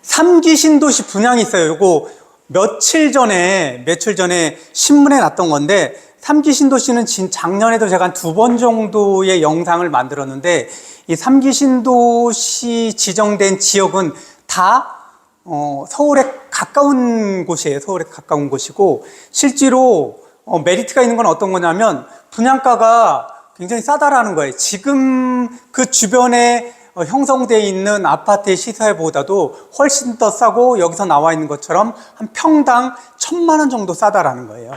3기 신도시 분양이 있어요. 요거 며칠 전에 신문에 났던 건데, 3기 신도시는 작년에도 제가 한 2번 정도의 영상을 만들었는데, 이 3기 신도시 지정된 지역은 다 서울에 가까운 곳이에요. 서울에 가까운 곳이고, 실제로 메리트가 있는 건 어떤 거냐면 분양가가 굉장히 싸다라는 거예요. 지금 그 주변에 형성되어 있는 아파트의 시세보다도 훨씬 더 싸고, 여기서 나와 있는 것처럼 한 평당 1,000만 원 정도 싸다라는 거예요.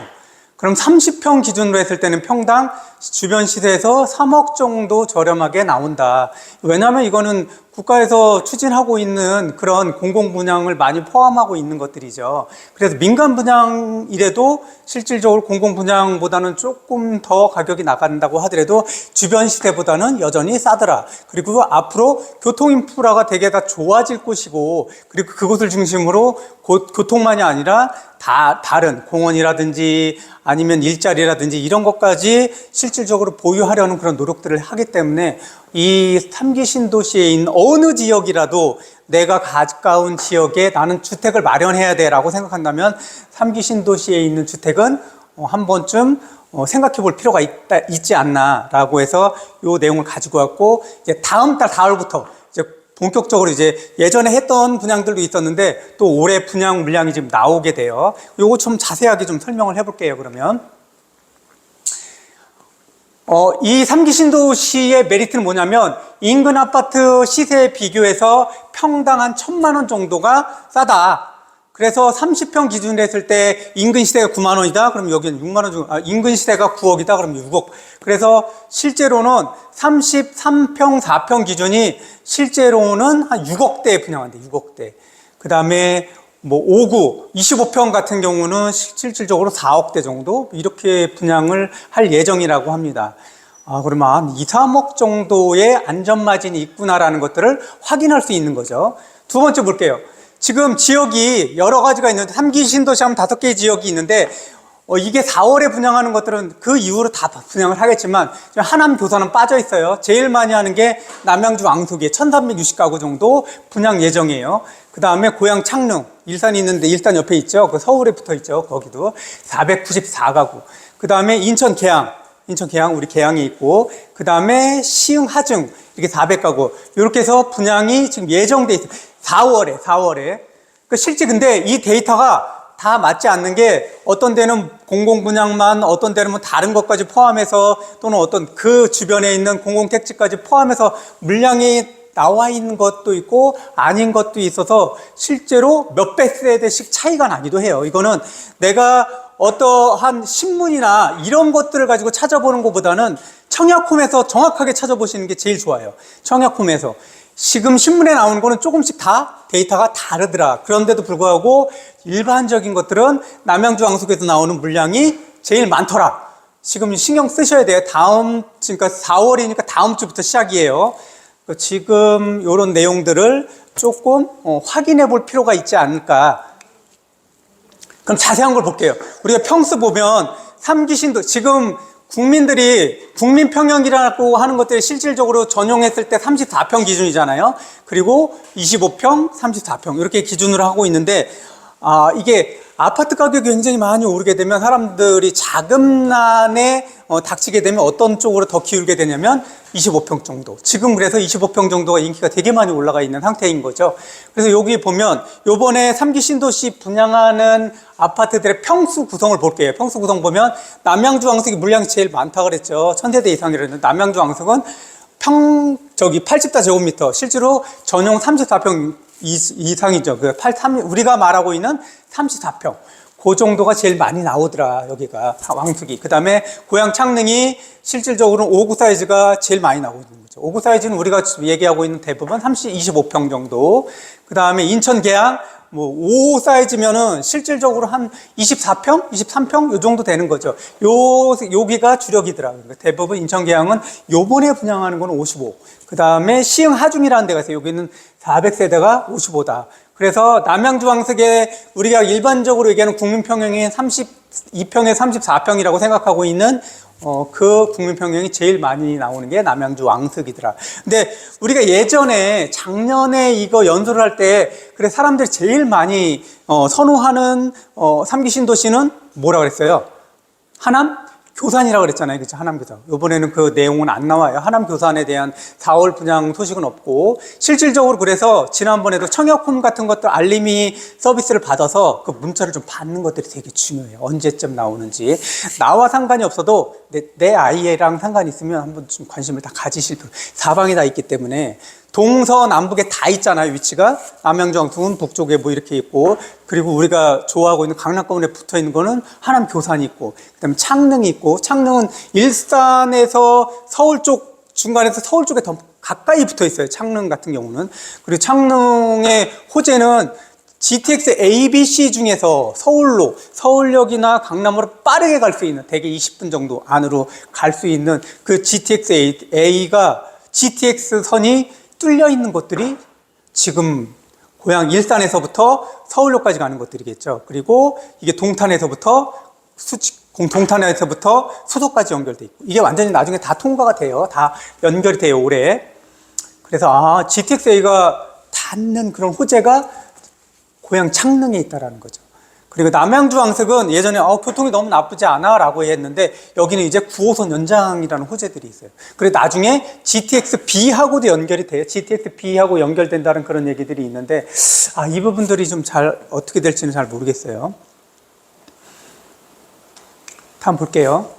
그럼 30평 기준으로 했을 때는 평당 주변 시세에서 3억 정도 저렴하게 나온다. 왜냐하면 이거는 국가에서 추진하고 있는 그런 공공분양을 많이 포함하고 있는 것들이죠. 그래서 민간 분양이라도 실질적으로 공공분양보다는 조금 더 가격이 나간다고 하더라도 주변 시세보다는 여전히 싸더라. 그리고 앞으로 교통 인프라가 되게 다 좋아질 곳이고, 그리고 그곳을 중심으로 교통만이 아니라 다른 공원이라든지 아니면 일자리라든지 이런 것까지 실질적으로 보유하려는 그런 노력들을 하기 때문에, 이 3기 신도시에 있는 어느 지역이라도 내가 가까운 지역에 나는 주택을 마련해야 돼 라고 생각한다면 3기 신도시에 있는 주택은 한 번쯤 생각해 볼 필요가 있지 않나 라고 해서 이 내용을 가지고 왔고, 이제 다음 달 4월부터 이제 본격적으로 이제 예전에 했던 분양들도 있었는데 또 올해 분양 물량이 지금 나오게 돼요. 요거 좀 자세하게 좀 설명을 해볼게요. 그러면 이 3기 신도시의 메리트는 뭐냐면, 인근 아파트 시세에 비교해서 평당 한 1,000만 원 정도가 싸다. 그래서 30평 기준으로 했을 때 인근 시세가 9만 원이다. 그럼 여기는 6만 원 정도, 인근 시세가 9억이다. 그럼 6억. 그래서 실제로는 33평, 4평 기준이 실제로는 한 6억대에 분양한대. 6억대. 그 다음에 뭐 5구, 25평 같은 경우는 실질적으로 4억대 정도 이렇게 분양을 할 예정이라고 합니다. 그러면 한 2, 3억 정도의 안전마진이 있구나라는 것들을 확인할 수 있는 거죠. 두 번째 볼게요. 지금 지역이 여러 가지가 있는데, 3기 신도시 하면 5개의 지역이 있는데, 이게 4월에 분양하는 것들은 그 이후로 다 분양을 하겠지만, 하남 교사는 빠져 있어요. 제일 많이 하는 게 남양주 왕숙이 1,360가구 정도 분양 예정이에요. 그 다음에 고양 창릉, 일산이 있는데 일산 옆에 있죠. 그 서울에 붙어 있죠. 거기도 494가구. 그 다음에 인천 계양 우리 계양이 있고, 그 다음에 시흥 하중 이렇게 400가구. 이렇게 해서 분양이 지금 예정돼 있어요. 4월에. 실제 근데 이 데이터가 다 맞지 않는 게, 어떤 데는 공공분양만, 어떤 데는 뭐 다른 것까지 포함해서, 또는 어떤 그 주변에 있는 공공택지까지 포함해서 물량이 나와 있는 것도 있고 아닌 것도 있어서 실제로 몇백 세대씩 차이가 나기도 해요. 이거는 내가 어떠한 신문이나 이런 것들을 가지고 찾아보는 것보다는 청약홈에서 정확하게 찾아보시는 게 제일 좋아요. 청약홈에서. 지금 신문에 나오는 거는 조금씩 다 데이터가 다르더라. 그런데도 불구하고 일반적인 것들은 남양주 왕숙에서 나오는 물량이 제일 많더라. 지금 신경 쓰셔야 돼요. 그러니까 4월이니까 다음 주부터 시작이에요. 지금 이런 내용들을 조금 확인해 볼 필요가 있지 않을까. 그럼 자세한 걸 볼게요. 우리가 평수 보면 3기 신도, 지금 국민들이 국민평형이라고 하는 것들이 실질적으로 전용했을 때 34평 기준이잖아요. 그리고 25평, 34평 이렇게 기준으로 하고 있는데, 이게 아파트 가격이 굉장히 많이 오르게 되면 사람들이 자금난에 닥치게 되면 어떤 쪽으로 더 기울게 되냐면 25평 정도. 지금 그래서 25평 정도가 인기가 되게 많이 올라가 있는 상태인 거죠. 그래서 여기 보면 요번에 3기 신도시 분양하는 아파트들의 평수 구성을 볼게요. 평수 구성 보면 남양주 왕숙이 물량이 제일 많다 그랬죠. 1,000세대 이상이라는 남양주 왕숙은 80제곱미터, 실제로 전용 34평 이상이죠. 우리가 말하고 있는 34평. 그 정도가 제일 많이 나오더라, 여기가. 왕숙이. 그 다음에 고양 창릉이 실질적으로는 5구 사이즈가 제일 많이 나오고 있는 거죠. 5구 사이즈는 우리가 얘기하고 있는 대부분 25평 정도. 그 다음에 인천 계양, 5 사이즈면은 실질적으로 한 24평? 23평? 요 정도 되는 거죠. 여기가 주력이더라. 그러니까 대부분 인천 계양은 요번에 분양하는 거는 55. 그 다음에 시흥 하중이라는 데가 있어요. 여기는 400세대가 55다. 그래서 남양주 왕숙에 우리가 일반적으로 얘기하는 국민평형이 32평에 34평이라고 생각하고 있는 그 국민평형이 제일 많이 나오는 게 남양주 왕석이더라. 근데 우리가 예전에 작년에 이거 연설을 할 때 그래 사람들이 제일 많이 선호하는 3기 신도시는 뭐라 그랬어요? 하남 교산이라고 그랬잖아요. 그렇죠? 하남 교산. 이번에는 그 내용은 안 나와요. 하남 교산에 대한 4월 분양 소식은 없고, 실질적으로 그래서 지난번에도 청약홈 같은 것들 알림이 서비스를 받아서 그 문자를 좀 받는 것들이 되게 중요해요. 언제쯤 나오는지. 나와 상관이 없어도 내 아이랑 상관이 있으면 한번 좀 관심을 다 가지실 필요. 사방에 다 있기 때문에. 동서남북에 다 있잖아요, 위치가. 남양주 왕성은 북쪽에 뭐 이렇게 있고, 그리고 우리가 좋아하고 있는 강남권에 붙어 있는 거는 하남 교산이 있고, 그 다음에 창릉이 있고, 창릉은 일산에서 서울 쪽, 중간에서 서울 쪽에 더 가까이 붙어 있어요, 창릉 같은 경우는. 그리고 창릉의 호재는 GTX ABC 중에서 서울로, 서울역이나 강남으로 빠르게 갈 수 있는, 대개 20분 정도 안으로 갈 수 있는 그 GTX A가, GTX 선이 뚫려 있는 곳들이 지금 고향 일산에서부터 서울역까지 가는 것들이겠죠. 그리고 이게 동탄에서부터 수도까지 연결돼 있고, 이게 완전히 나중에 다 통과가 돼요. 다 연결이 돼요, 올해. 그래서 GTX-A가 닿는 그런 호재가 고향 창릉에 있다라는 거죠. 그리고 남양주 왕석은 예전에 교통이 너무 나쁘지 않아 라고 했는데, 여기는 이제 9호선 연장이라는 호재들이 있어요. 그리고 나중에 GTX-B하고도 연결이 돼요. GTX-B하고 연결된다는 그런 얘기들이 있는데, 이 부분들이 좀 어떻게 될지는 잘 모르겠어요. 다음 볼게요.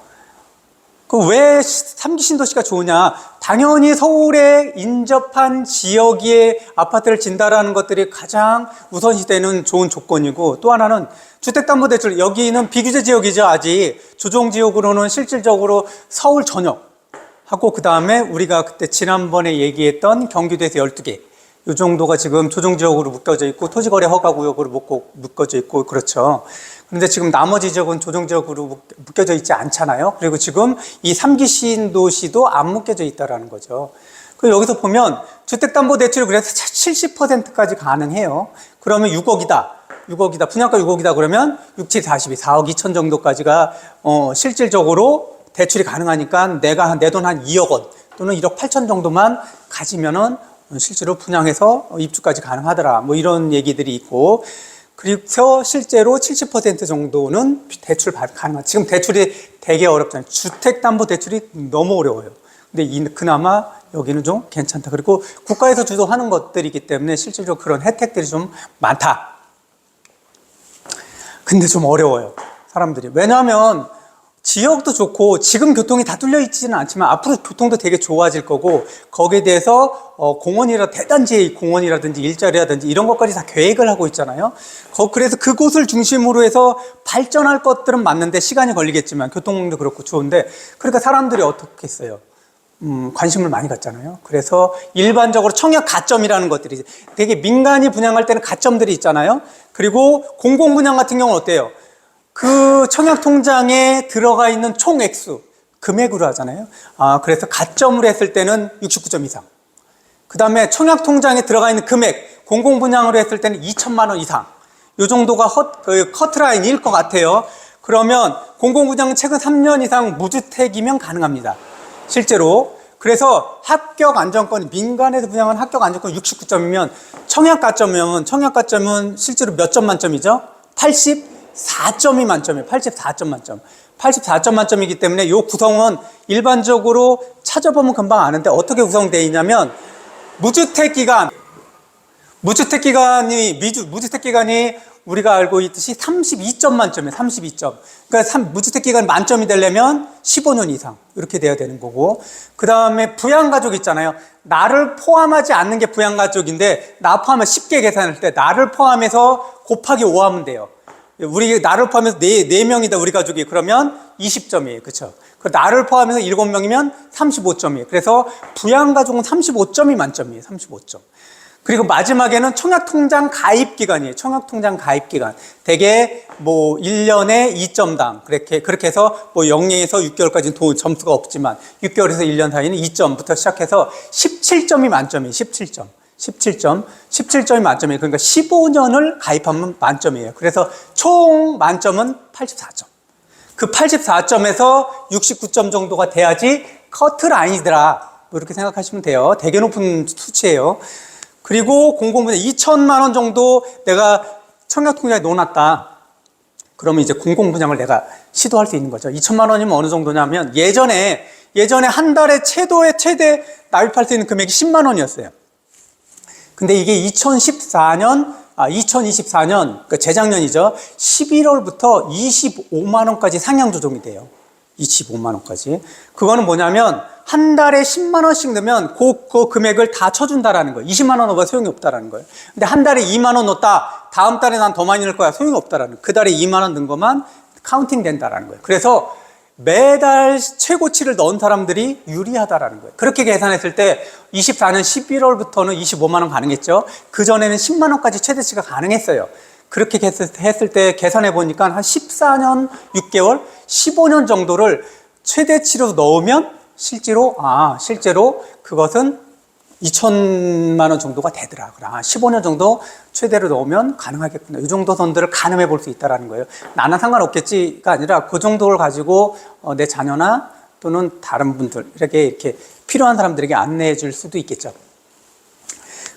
왜 3기 신도시가 좋으냐? 당연히 서울에 인접한 지역의 아파트를 진다라는 것들이 가장 우선시되는 좋은 조건이고, 또 하나는 주택담보대출, 여기는 비규제 지역이죠. 아직 조정지역으로는 실질적으로 서울 전역하고, 그 다음에 우리가 그때 지난번에 얘기했던 경기도에서 12개, 이 정도가 지금 조정지역으로 묶여져 있고, 토지거래 허가구역으로 묶어져 있고, 그렇죠. 그런데 지금 나머지 지역은 조정지역으로 묶여져 있지 않잖아요. 그리고 지금 이 3기 신도시도 안 묶여져 있다라는 거죠. 그리고 여기서 보면 주택담보대출이 그래서 70%까지 가능해요. 그러면 6억이다. 분양가 6억이다 그러면 6, 7, 42, 4억 2천 정도까지가 실질적으로 대출이 가능하니까 내가 내 돈 한 2억 원 또는 1억 8천 정도만 가지면은 실제로 분양해서 입주까지 가능하더라. 뭐 이런 얘기들이 있고, 그래서 실제로 70% 정도는 대출 가능한. 지금 대출이 되게 어렵잖아요. 주택담보대출이 너무 어려워요. 근데 그나마 여기는 좀 괜찮다. 그리고 국가에서 주도하는 것들이기 때문에 실질적으로 그런 혜택들이 좀 많다. 근데 좀 어려워요, 사람들이. 왜냐하면 지역도 좋고 지금 교통이 다 뚫려 있지는 않지만 앞으로 교통도 되게 좋아질 거고, 거기에 대해서 대단지 공원이라든지 일자리라든지 이런 것까지 다 계획을 하고 있잖아요. 그래서 그곳을 중심으로 해서 발전할 것들은 맞는데 시간이 걸리겠지만, 교통도 그렇고 좋은데, 그러니까 사람들이 어떻게 했어요? 관심을 많이 갖잖아요. 그래서 일반적으로 청약 가점이라는 것들이, 되게 민간이 분양할 때는 가점들이 있잖아요. 그리고 공공 분양 같은 경우는 어때요? 그 청약 통장에 들어가 있는 총 액수, 금액으로 하잖아요. 그래서 가점으로 했을 때는 69점 이상. 그 다음에 청약 통장에 들어가 있는 금액, 공공 분양으로 했을 때는 2천만 원 이상. 이 정도가 커트라인일 것 같아요. 그러면 공공 분양은 최근 3년 이상 무주택이면 가능합니다, 실제로. 그래서 합격 안정권, 민간에서 분양한 합격 안정권 69점이면 청약 가점은 실제로 몇 점 만점이죠? 84점이 만점이에요. 84점 만점. 84점 만점이기 때문에 이 구성은 일반적으로 찾아보면 금방 아는데, 어떻게 구성되어 있냐면, 무주택 기간이 우리가 알고 있듯이 32점 만점이에요. 32점. 그러니까 무주택 기간 만점이 되려면 15년 이상 이렇게 돼야 되는 거고, 그 다음에 부양가족 있잖아요. 나를 포함하지 않는 게 부양가족인데, 나 포함해서 쉽게 계산할 때 나를 포함해서 곱하기 5 하면 돼요. 우리 나를 포함해서 4명이다 우리 가족이. 그러면 20점이에요. 그렇죠? 나를 포함해서 7명이면 35점이에요. 그래서 부양가족은 35점이 만점이에요. 35점. 그리고 마지막에는 청약통장 가입기간이에요. 청약통장 가입기간. 대개 뭐 1년에 2점당. 그렇게 해서 뭐 0에서 6개월까지는 점수가 없지만 6개월에서 1년 사이는 2점부터 시작해서 17점이 만점이에요. 17점이 만점이에요. 그러니까 15년을 가입하면 만점이에요. 그래서 총 만점은 84점. 그 84점에서 69점 정도가 돼야지 커트라인이더라. 뭐 이렇게 생각하시면 돼요. 되게 높은 수치예요. 그리고 공공분야 2천만 원 정도 내가 청약통장에 넣어놨다. 그러면 이제 공공분양을 내가 시도할 수 있는 거죠. 2천만 원이면 어느 정도냐면 예전에 한 달에 최대 납입할 수 있는 금액이 10만 원이었어요. 근데 이게 2024년, 그러니까 재작년이죠. 11월부터 25만 원까지 상향 조정이 돼요. 25만 원까지. 그거는 뭐냐면 한 달에 10만 원씩 넣으면 그 금액을 다 쳐준다라는 거예요. 20만 원 넣어봐 소용이 없다라는 거예요. 근데 한 달에 2만 원 넣었다. 다음 달에 난 더 많이 넣을 거야. 소용이 없다라는 거예요. 그 달에 2만 원 넣은 것만 카운팅 된다라는 거예요. 그래서 매달 최고치를 넣은 사람들이 유리하다라는 거예요. 그렇게 계산했을 때 24년 11월부터는 25만 원 가능했죠. 그전에는 10만 원까지 최대치가 가능했어요. 그렇게 했을 때 계산해 보니까 한 14년 6개월, 15년 정도를 최대치로 넣으면 실제로 그것은 2천만 원 정도가 되더라. 15년 정도 최대로 넣으면 가능하겠구나. 이 정도 선들을 가늠해 볼 수 있다는 거예요. 나는 상관없겠지가 아니라 그 정도를 가지고 내 자녀나 또는 다른 분들에게 이렇게 필요한 사람들에게 안내해 줄 수도 있겠죠.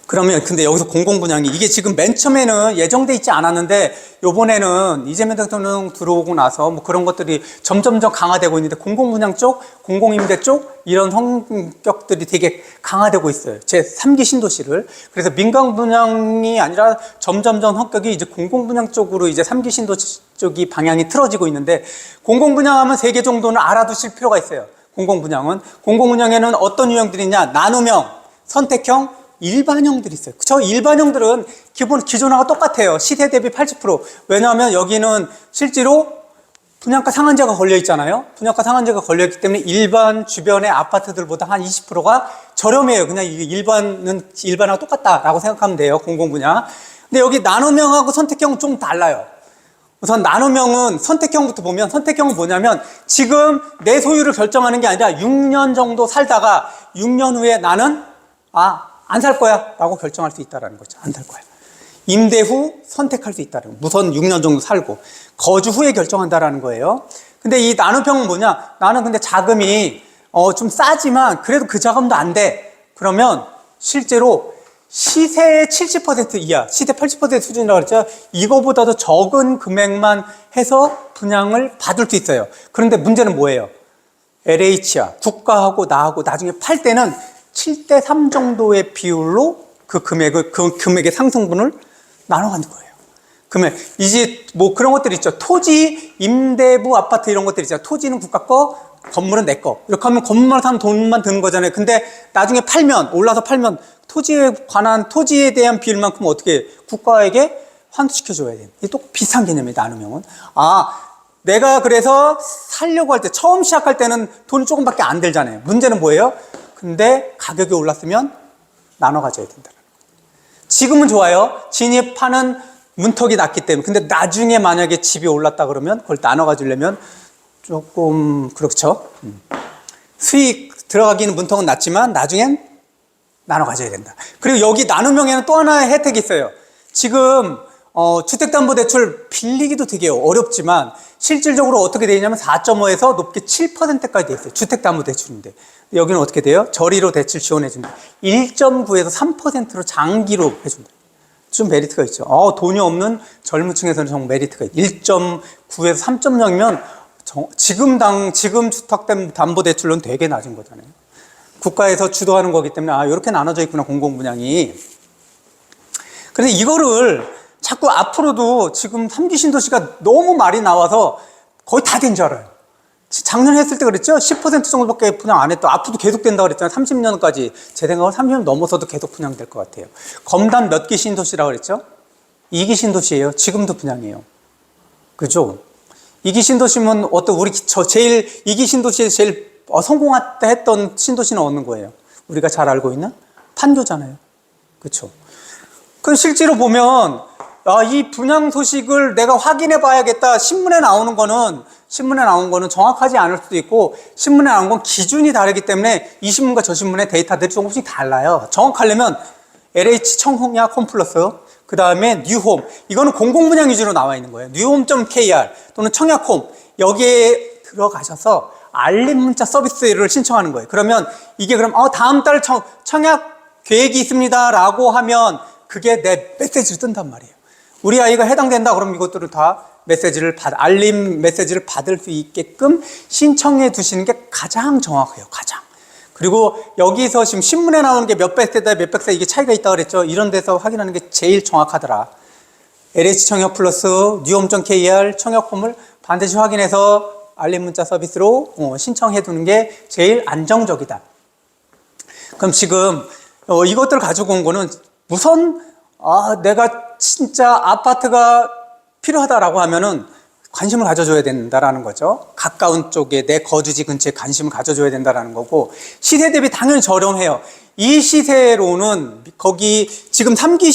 그러면 근데 여기서 공공분양이 이게 지금 맨 처음에는 예정돼 있지 않았는데 요번에는 이재명 대통령 들어오고 나서 뭐 그런 것들이 점점점 강화되고 있는데 공공분양 쪽, 공공임대 쪽 이런 성격들이 되게 강화되고 있어요. 제 3기 신도시를. 그래서 민간분양이 아니라 점점점 성격이 이제 공공분양 쪽으로 이제 3기 신도시 쪽이 방향이 틀어지고 있는데 공공분양하면 3개 정도는 알아두실 필요가 있어요. 공공분양에는 어떤 유형들이 있냐? 나눔형, 선택형, 일반형들이 있어요. 그쵸? 일반형들은 기존하고 똑같아요. 시세 대비 80%. 왜냐하면 여기는 실제로 분양가 상한제가 걸려 있잖아요. 분양가 상한제가 걸려 있기 때문에 일반 주변의 아파트들보다 한 20%가 저렴해요. 그냥 일반하고 똑같다라고 생각하면 돼요. 공공분양. 근데 여기 나눔형하고 선택형은 좀 달라요. 우선 나눔형은 선택형부터 보면 선택형은 뭐냐면 지금 내 소유를 결정하는 게 아니라 6년 정도 살다가 6년 후에 나는 안 살 거야 라고 결정할 수 있다는 거죠. 안 살 거야. 임대 후 선택할 수 있다는 거예요. 우선 6년 정도 살고 거주 후에 결정한다라는 거예요. 근데 이 나눔형은 뭐냐? 나는 근데 자금이 좀 싸지만 그래도 그 자금도 안 돼. 그러면 실제로 시세의 70% 이하, 시세 80% 수준이라고 그랬죠. 이거보다도 적은 금액만 해서 분양을 받을 수 있어요. 그런데 문제는 뭐예요? LH야, 국가하고 나하고 나중에 팔 때는 7대3 정도의 비율로 그 금액의 상승분을 나눠가는 거예요. 그러면 이제 뭐 그런 것들이 있죠. 토지, 임대부 아파트 이런 것들이 있잖아요. 토지는 국가 거, 건물은 내 거. 이렇게 하면 건물만 사면 돈만 드는 거잖아요. 근데 나중에 올라서 팔면 토지에 대한 비율만큼 어떻게 국가에게 환수시켜줘야 돼요. 이게 또 비슷한 개념이에요. 나눔형은. 내가 그래서 살려고 할 때, 처음 시작할 때는 돈이 조금밖에 안 들잖아요. 문제는 뭐예요? 근데 가격이 올랐으면 나눠 가져야 된다. 지금은 좋아요. 진입하는 문턱이 낮기 때문에. 근데 나중에 만약에 집이 올랐다 그러면 그걸 나눠 가지려면 조금 그렇죠. 수익 들어가기는 문턱은 낮지만 나중엔 나눠 가져야 된다. 그리고 여기 나눔형에는 또 하나의 혜택이 있어요. 지금 주택담보대출 빌리기도 되게 어렵지만 실질적으로 어떻게 되냐면 4.5에서 높게 7%까지 돼 있어요. 주택담보대출인데 여기는 어떻게 돼요? 저리로 대출 지원해준다. 1.9에서 3%로 장기로 해준다. 좀 메리트가 있죠. 돈이 없는 젊은 층에서는 정말 메리트가 있죠. 1.9에서 3.0이면 지금 주택담보대출로는 되게 낮은 거잖아요. 국가에서 주도하는 거기 때문에 이렇게 나눠져 있구나 공공분양이. 그런데 이거를 자꾸 앞으로도 지금 3기 신도시가 너무 말이 나와서 거의 다 된 줄 알아요. 작년에 했을 때 그랬죠? 10% 정도밖에 분양 안 했다. 앞으로도 계속 된다고 그랬잖아요. 30년까지. 제 생각은 30년 넘어서도 계속 분양될 것 같아요. 검단 몇 기 신도시라고 그랬죠? 2기 신도시예요. 지금도 분양이에요. 그죠? 2기 신도시면 우리 2기 신도시에 제일 성공했다 했던 신도시는 어느 거예요? 우리가 잘 알고 있는 판교잖아요. 그렇죠? 그 실제로 보면 이 분양 소식을 내가 확인해 봐야겠다. 신문에 나온 거는 정확하지 않을 수도 있고 신문에 나온 건 기준이 다르기 때문에 이 신문과 저 신문의 데이터들이 조금씩 달라요. 정확하려면 LH 청홍약 홈플러스 그 다음에 뉴홈 이거는 공공분양 위주로 나와 있는 거예요. 뉴홈.kr 또는 청약홈 여기에 들어가셔서 알림 문자 서비스를 신청하는 거예요. 그러면 이게 그럼 다음 달 청약 계획이 있습니다 라고 하면 그게 내 메시지로 뜬단 말이에요. 우리 아이가 해당된다 그러면 이것들을 다 알림 메시지를 받을 수 있게끔 신청해 두시는 게 가장 정확해요. 가장. 그리고 여기서 지금 신문에 나오는 게 몇백 세다 몇백 세 이게 차이가 있다고 그랬죠. 이런 데서 확인하는 게 제일 정확하더라. LH 청약 플러스 뉴홈.kr 청약폼을 반드시 확인해서 알림 문자 서비스로 신청해 두는 게 제일 안정적이다. 그럼 지금 이것들 가지고 온 거는 우선 내가 진짜 아파트가 필요하다라고 하면은 관심을 가져줘야 된다라는 거죠. 가까운 쪽에 내 거주지 근처에 관심을 가져줘야 된다라는 거고, 시세 대비 당연히 저렴해요. 이 시세로는 거기 지금 3기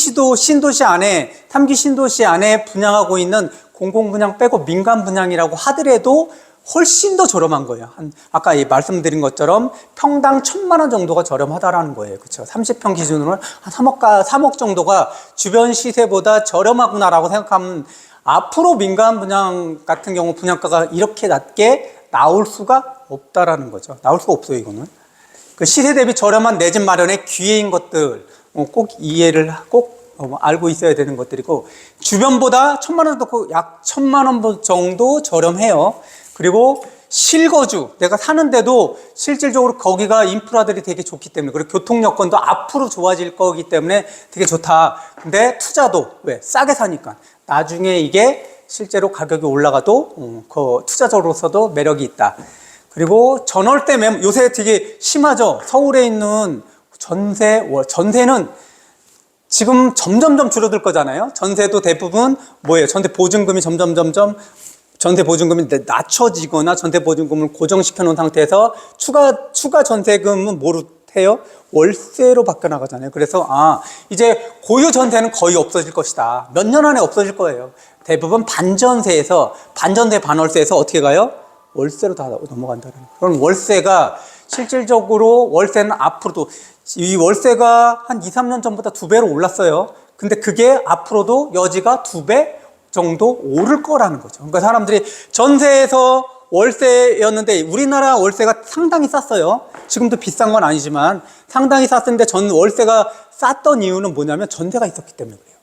신도시 안에 분양하고 있는 공공분양 빼고 민간 분양이라고 하더라도 훨씬 더 저렴한 거예요. 아까 말씀드린 것처럼 평당 1,000만 원 정도가 저렴하다라는 거예요. 그렇죠? 30평 기준으로는 한 3억 정도가 주변 시세보다 저렴하구나라고 생각하면 앞으로 민간 분양 같은 경우 분양가가 이렇게 낮게 나올 수가 없다라는 거죠. 나올 수가 없어요, 이거는. 그 시세 대비 저렴한 내 집 마련의 기회인 것들 꼭 이해를 꼭 알고 있어야 되는 것들이고, 주변보다 1,000만 원 더 약 1,000만 원 정도 저렴해요. 그리고 실거주, 내가 사는데도 실질적으로 거기가 인프라들이 되게 좋기 때문에, 그리고 교통 여건도 앞으로 좋아질 거기 때문에 되게 좋다. 근데 투자도 왜? 싸게 사니까. 나중에 이게 실제로 가격이 올라가도 그 투자자로서도 매력이 있다. 그리고 전월세 매물, 요새 되게 심하죠. 서울에 있는 전세는 지금 점점점 줄어들 거잖아요. 전세도 대부분 뭐예요? 전세 보증금이 전세 보증금이 낮춰지거나 전세 보증금을 고정시켜 놓은 상태에서 추가 전세금은 뭐로 해요? 월세로 바뀌어 나가잖아요. 그래서 이제 고유 전세는 거의 없어질 것이다. 몇 년 안에 없어질 거예요. 대부분 반전세 반월세에서 어떻게 가요? 월세로 다 넘어간다는 거예요. 그럼 월세가 실질적으로 월세는 앞으로도 이 월세가 한 2, 3년 전보다 2배로 올랐어요. 근데 그게 앞으로도 여지가 2배 정도 오를 거라는 거죠. 그러니까 사람들이 전세에서 월세였는데 우리나라 월세가 상당히 쌌어요. 지금도 비싼 건 아니지만 상당히 쌌는데 월세가 쌌던 이유는 뭐냐면 전세가 있었기 때문에 그래요.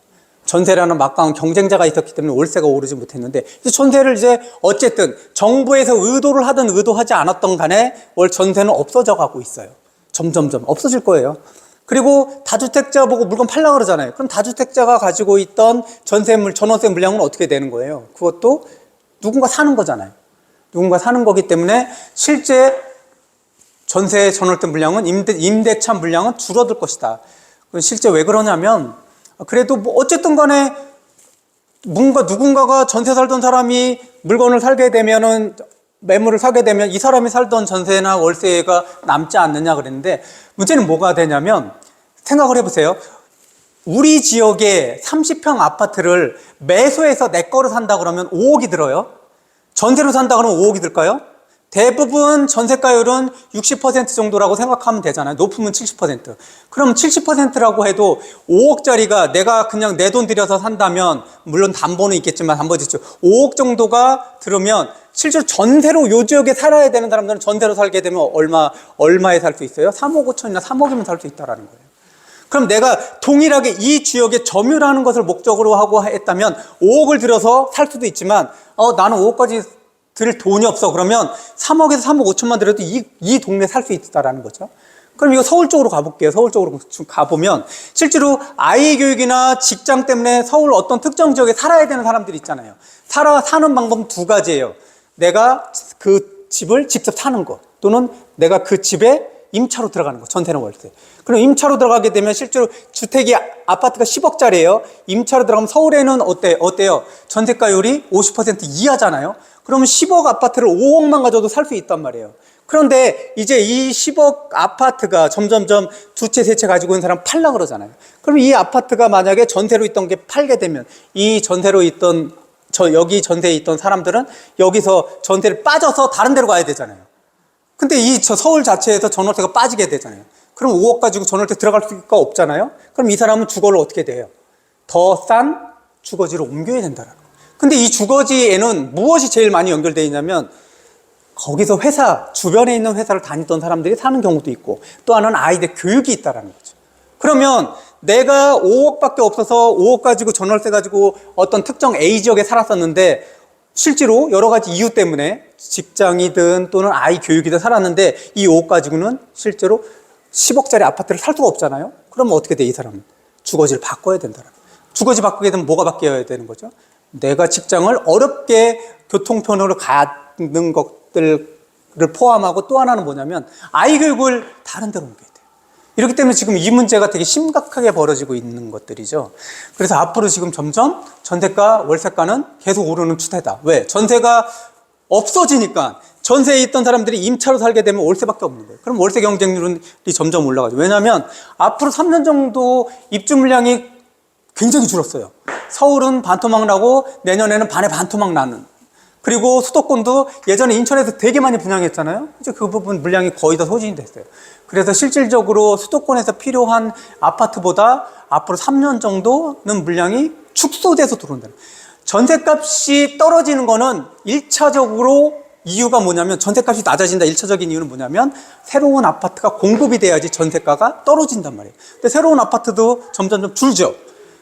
전세라는 막강한 경쟁자가 있었기 때문에 월세가 오르지 못했는데, 전세를 어쨌든 정부에서 의도를 하든 의도하지 않았던 간에 전세는 없어져 가고 있어요. 점점점 없어질 거예요. 그리고 다주택자 보고 물건 팔라 그러잖아요. 그럼 다주택자가 가지고 있던 전월세 물량은 어떻게 되는 거예요? 그것도 누군가 사는 거잖아요. 누군가 사는 거기 때문에 실제 전월세 물량은 임대차 물량은 줄어들 것이다. 실제 왜 그러냐면, 그래도 어쨌든 간에 누군가가 전세 살던 사람이 물건을 살게 되면은, 매물을 사게 되면 이 사람이 살던 전세나 월세가 남지 않느냐 그랬는데, 문제는 뭐가 되냐면, 생각을 해보세요. 우리 지역에 30평 아파트를 매수해서 내 거로 산다 그러면 5억이 들어요. 전세로 산다 그러면 5억이 들까요? 대부분 전세가율은 60% 정도라고 생각하면 되잖아요. 높으면 70%. 그럼 70%라고 해도 5억짜리가 내가 그냥 내 돈 들여서 산다면, 물론 담보는 있겠지만 담보지수 5억 정도가 들으면 실제로 전세로 요 지역에 살아야 되는 사람들은 전세로 살게 되면 얼마에 살 수 있어요? 3억 5천이나 3억이면 살 수 있다라는 거예요. 그럼 내가 동일하게 이 지역에 점유라는 것을 목적으로 하고 했다면 5억을 들여서 살 수도 있지만, 나는 5억까지 들 돈이 없어. 그러면 3억에서 3억 5천만 들여도 이 동네에 살 수 있다라는 거죠. 그럼 이거 서울 쪽으로 가볼게요. 서울 쪽으로 가보면 실제로 아이 교육이나 직장 때문에 서울 어떤 특정 지역에 살아야 되는 사람들이 있잖아요. 사는 방법은 두 가지예요. 내가 그 집을 직접 사는 거, 또는 내가 그 집에 임차로 들어가는 거, 전세나 월세. 그럼 임차로 들어가게 되면 실제로 아파트가 10억짜리예요. 임차로 들어가면 서울에는 어때요? 전세가율이 50% 이하잖아요. 그러면 10억 아파트를 5억만 가져도 살 수 있단 말이에요. 그런데 이제 이 10억 아파트가 점점점 두 채, 세 채 가지고 있는 사람 팔라 그러잖아요. 그럼 이 아파트가 만약에 전세로 있던 게 팔게 되면, 여기 전세에 있던 사람들은 여기서 전세를 빠져서 다른 데로 가야 되잖아요. 근데 서울 자체에서 전월세가 빠지게 되잖아요. 그럼 5억 가지고 전월세 들어갈 수가 없잖아요. 그럼 이 사람은 주거를 어떻게 돼요? 더 싼 주거지로 옮겨야 된다는 거예요. 근데 이 주거지에는 무엇이 제일 많이 연결되어 있냐면 거기서 회사, 주변에 있는 회사를 다니던 사람들이 사는 경우도 있고 또 하나는 아이들 교육이 있다는 거죠. 그러면 내가 5억밖에 없어서 5억 가지고 전월세 가지고 어떤 특정 A 지역에 살았었는데 실제로 여러 가지 이유 때문에 직장이든 또는 아이 교육이든 살았는데 이 5억 가지고는 실제로 10억짜리 아파트를 살 수가 없잖아요. 그러면 어떻게 돼, 이 사람은? 주거지를 바꿔야 된다는 거예요. 주거지 바꾸게 되면 뭐가 바뀌어야 되는 거죠? 내가 직장을 어렵게 교통편으로 가는 것들을 포함하고 또 하나는 뭐냐면 아이 교육을 다른 데로 옮겨야 돼요. 이렇기 때문에 지금 이 문제가 되게 심각하게 벌어지고 있는 것들이죠. 그래서 앞으로 지금 점점 전세가, 월세가는 계속 오르는 추세다. 왜? 전세가 없어지니까 전세에 있던 사람들이 임차로 살게 되면 월세밖에 없는 거예요. 그럼 월세 경쟁률이 점점 올라가죠. 왜냐하면 앞으로 3년 정도 입주 물량이 굉장히 줄었어요. 서울은 반토막 나고 내년에는 반에 반토막 나는. 그리고 수도권도 예전에 인천에서 되게 많이 분양했잖아요. 이제 그 부분 물량이 거의 다 소진이 됐어요. 그래서 실질적으로 수도권에서 필요한 아파트보다 앞으로 3년 정도는 물량이 축소돼서 들어온다. 전세값이 떨어지는 거는 1차적으로 이유가 뭐냐면, 전세값이 낮아진다 1차적인 이유는 뭐냐면 새로운 아파트가 공급이 돼야지 전세가가 떨어진단 말이에요. 근데 새로운 아파트도 점점 줄죠.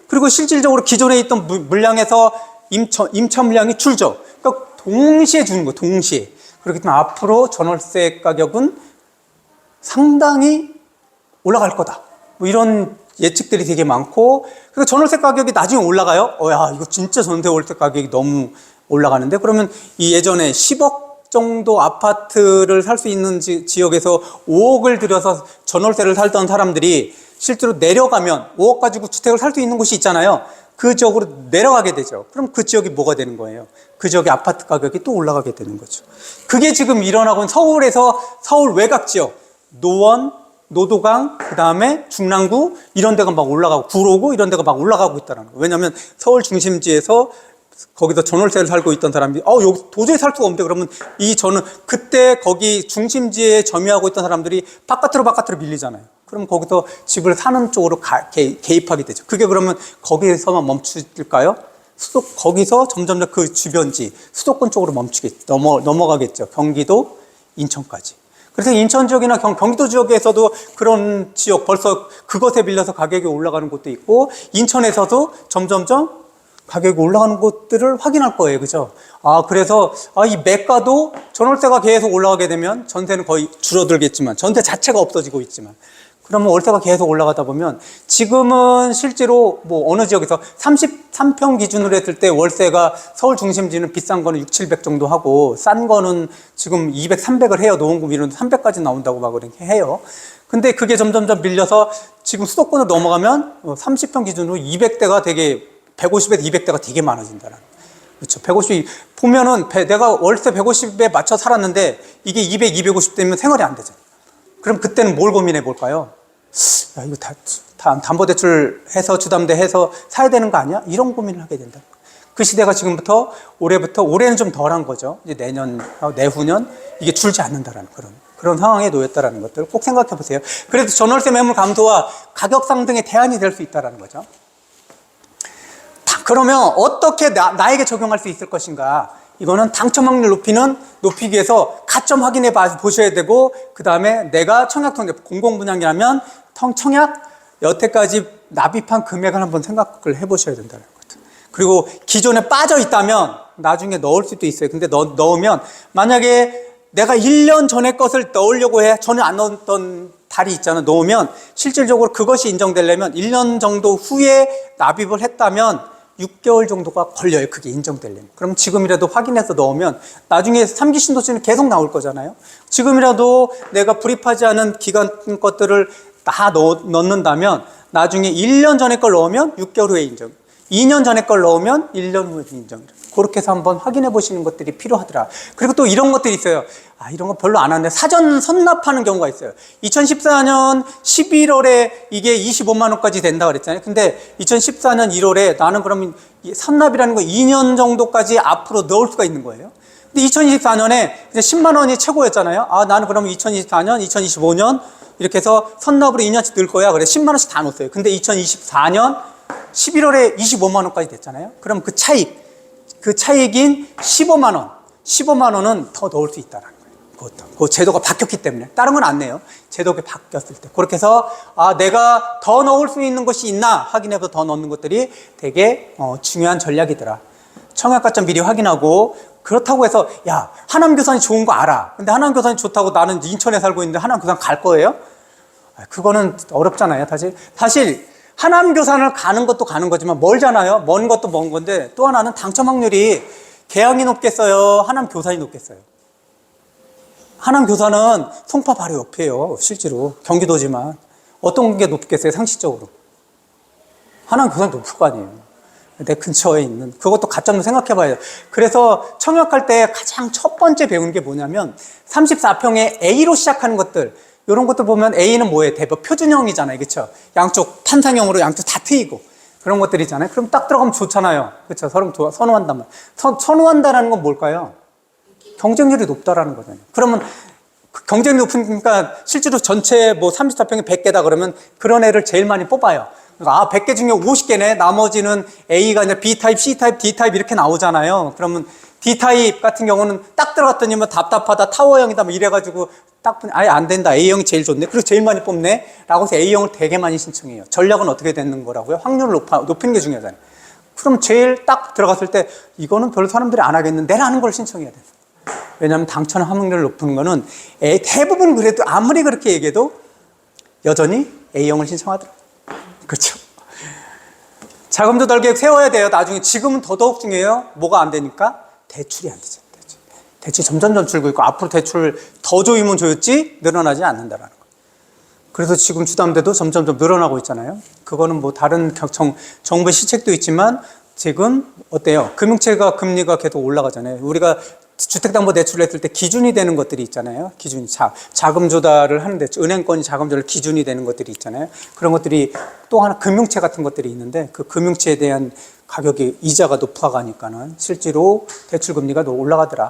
그리고 실질적으로 기존에 있던 물량에서 임차 물량이 줄죠. 그러니까 동시에 주는 거예요. 동시에. 그렇기 때문에 앞으로 전월세 가격은 상당히 올라갈 거다. 뭐 이런 예측들이 되게 많고, 그러니까 전월세 가격이 나중에 올라가요. 야, 이거 진짜 전월세 가격이 너무 올라가는데, 그러면 이 예전에 10억 정도 아파트를 살 수 있는 지역에서 5억을 들여서 전월세를 살던 사람들이 실제로 내려가면 5억 가지고 주택을 살 수 있는 곳이 있잖아요. 그 지역으로 내려가게 되죠. 그럼 그 지역이 뭐가 되는 거예요? 그 지역의 아파트 가격이 또 올라가게 되는 거죠. 그게 지금 일어나고 있는 서울에서, 서울 외곽 지역, 노원, 노도강, 그 다음에 중랑구 이런 데가 막 올라가고, 구로구 이런 데가 막 올라가고 있다는 거예요. 왜냐하면 서울 중심지에서 거기서 전월세를 살고 있던 사람들이 여기 도저히 살 수가 없는데, 그러면 저는 그때 거기 중심지에 점유하고 있던 사람들이 바깥으로 밀리잖아요. 그럼 거기서 집을 사는 쪽으로 개입하게 되죠. 그게 그러면 거기에서만 멈출까요? 거기서 점점 그 주변지 수도권 쪽으로 넘어가겠죠. 경기도, 인천까지. 그래서 인천 지역이나 경기도 지역에서도 그런 지역, 벌써 그것에 빌려서 가격이 올라가는 곳도 있고, 인천에서도 점점점 가격이 올라가는 곳들을 확인할 거예요. 그죠? 그래서 이 매가도 전월세가 계속 올라가게 되면 전세는 거의 줄어들겠지만, 전세 자체가 없어지고 있지만, 그러면 월세가 계속 올라가다 보면, 지금은 실제로 뭐 어느 지역에서 33평 기준으로 했을 때 월세가 서울 중심지는 비싼 거는 6, 700 정도 하고, 싼 거는 지금 200, 300을 해요. 노원구 이런 300까지 나온다고 막 그렇게 해요. 근데 그게 점점점 밀려서 지금 수도권으로 넘어가면 30평 기준으로 200대가 되게, 150에서 200대가 되게 많아진다는. 그렇죠. 150, 보면은 내가 월세 150에 맞춰 살았는데 이게 200, 250대면 생활이 안 되잖아요. 그럼 그때는 뭘 고민해 볼까요? 야, 이거 담보대출 해서, 주담대 해서 사야 되는 거 아니야? 이런 고민을 하게 된다. 그 시대가 지금부터, 올해는 좀 덜한 거죠. 이제 내년, 내후년, 이게 줄지 않는다라는 그런 상황에 놓였다라는 것들을 꼭 생각해 보세요. 그래서 전월세 매물 감소와 가격 상승의 대안이 될 수 있다라는 거죠. 그러면 어떻게 나에게 적용할 수 있을 것인가? 이거는 당첨 확률 높이기 위해서 가점 확인해 보셔야 되고, 그 다음에 내가 청약통계, 공공분양이라면 청약 여태까지 납입한 금액을 한번 생각을 해 보셔야 된다는 거죠. 그리고 기존에 빠져 있다면 나중에 넣을 수도 있어요. 근데 넣으면, 만약에 내가 1년 전에 것을 넣으려고 전혀 안 넣었던 달이 있잖아. 넣으면 실질적으로 그것이 인정되려면 1년 정도 후에 납입을 했다면 6개월 정도가 걸려요. 그게 인정되려면. 그럼 지금이라도 확인해서 넣으면 나중에 3기 신도시는 계속 나올 거잖아요. 지금이라도 내가 불입하지 않은 기간 것들을 다 넣는다면 나중에 1년 전에 걸 넣으면 6개월 후에 인정, 2년 전에 걸 넣으면 1년 후에 인정. 그렇게 해서 한번 확인해 보시는 것들이 필요하더라. 그리고 또 이런 것들이 있어요. 이런 거 별로 안 하는데 사전 선납하는 경우가 있어요. 2014년 11월에 이게 25만 원까지 된다 그랬잖아요. 근데 2014년 1월에 나는 그러면 선납이라는 거 2년 정도까지 앞으로 넣을 수가 있는 거예요. 근데 2024년에 이제 10만 원이 최고였잖아요. 나는 그러면 2024년, 2025년 이렇게 해서 선납으로 2년씩 넣을 거야. 그래서 10만 원씩 다 넣었어요. 근데 2024년 11월에 25만 원까지 됐잖아요. 그럼 그 차익, 그 차익인 15만 원, 15만 원은 더 넣을 수 있다는 거예요. 그것도. 그 제도가 바뀌었기 때문에. 다른 건 안 내요. 제도가 바뀌었을 때. 그렇게 해서, 내가 더 넣을 수 있는 것이 있나 확인해서 더 넣는 것들이 되게 중요한 전략이더라. 청약 가점 미리 확인하고, 그렇다고 해서, 야, 하남교산이 좋은 거 알아. 근데 하남교산이 좋다고 나는 인천에 살고 있는데 하남교산 갈 거예요? 그거는 어렵잖아요. 사실 하남교산을 가는 것도 가는 거지만 멀잖아요. 먼 것도 먼 건데, 또 하나는 당첨 확률이 계양이 높겠어요? 하남교산이 높겠어요? 하남교산은 송파 바로 옆이에요. 실제로 경기도지만 어떤 게 높겠어요? 상식적으로 하남교산이 높을 거 아니에요. 내 근처에 있는 그것도 가점도 생각해 봐야 돼요. 그래서 청약할 때 가장 첫 번째 배우는 게 뭐냐면 34평에 A로 시작하는 것들, 이런 것들 보면 A는 뭐예요? 대부분 표준형이잖아요. 그렇죠? 양쪽 탄상형으로 양쪽 다 트이고 그런 것들이잖아요. 그럼 딱 들어가면 좋잖아요. 그렇죠? 서로 선호한다면 선호한다라는 건 뭘까요? 경쟁률이 높다라는 거잖아요. 그러면 경쟁률이 높으니까 실제로 전체 뭐 34평에 100개다 그러면 그런 애를 제일 많이 뽑아요. 그러니까 100개 중에 50개네. 나머지는 A가 아니라 B타입, C타입, D타입 이렇게 나오잖아요. 그러면 D타입 같은 경우는 딱 들어갔더니 뭐 답답하다, 타워형이다 뭐 이래가지고 딱 아예 안 된다. A형이 제일 좋네. 그리고 제일 많이 뽑네. 라고 해서 A형을 되게 많이 신청해요. 전략은 어떻게 되는 거라고요? 확률을 높이는 게 중요하잖아요. 그럼 제일 딱 들어갔을 때 이거는 별로 사람들이 안 하겠는데 라는 걸 신청해야 돼요. 왜냐하면 당첨 확률을 높은 거는 대부분 그래도 아무리 그렇게 얘기해도 여전히 A형을 신청하더라고요. 그렇죠? 자금 조달 계획 세워야 돼요. 나중에 지금은 더더욱 중요해요. 뭐가 안 되니까? 대출이 안 되죠. 대출이 점점 줄고 있고 앞으로 대출 더 조이면 조였지 늘어나지 않는다라는 거. 그래서 지금 주담대도 점점 늘어나고 있잖아요. 그거는 뭐 다른 정부 시책도 있지만 지금 어때요? 금융체가 금리가 계속 올라가잖아요. 우리가 주택담보대출을 했을 때 기준이 되는 것들이 있잖아요. 기준이 자금 조달을 하는데 은행권이 자금 조달 기준이 되는 것들이 있잖아요. 그런 것들이 또 하나 금융채 같은 것들이 있는데 그 금융채에 대한 가격이 이자가 높아가니까는 실제로 대출 금리가 올라가더라.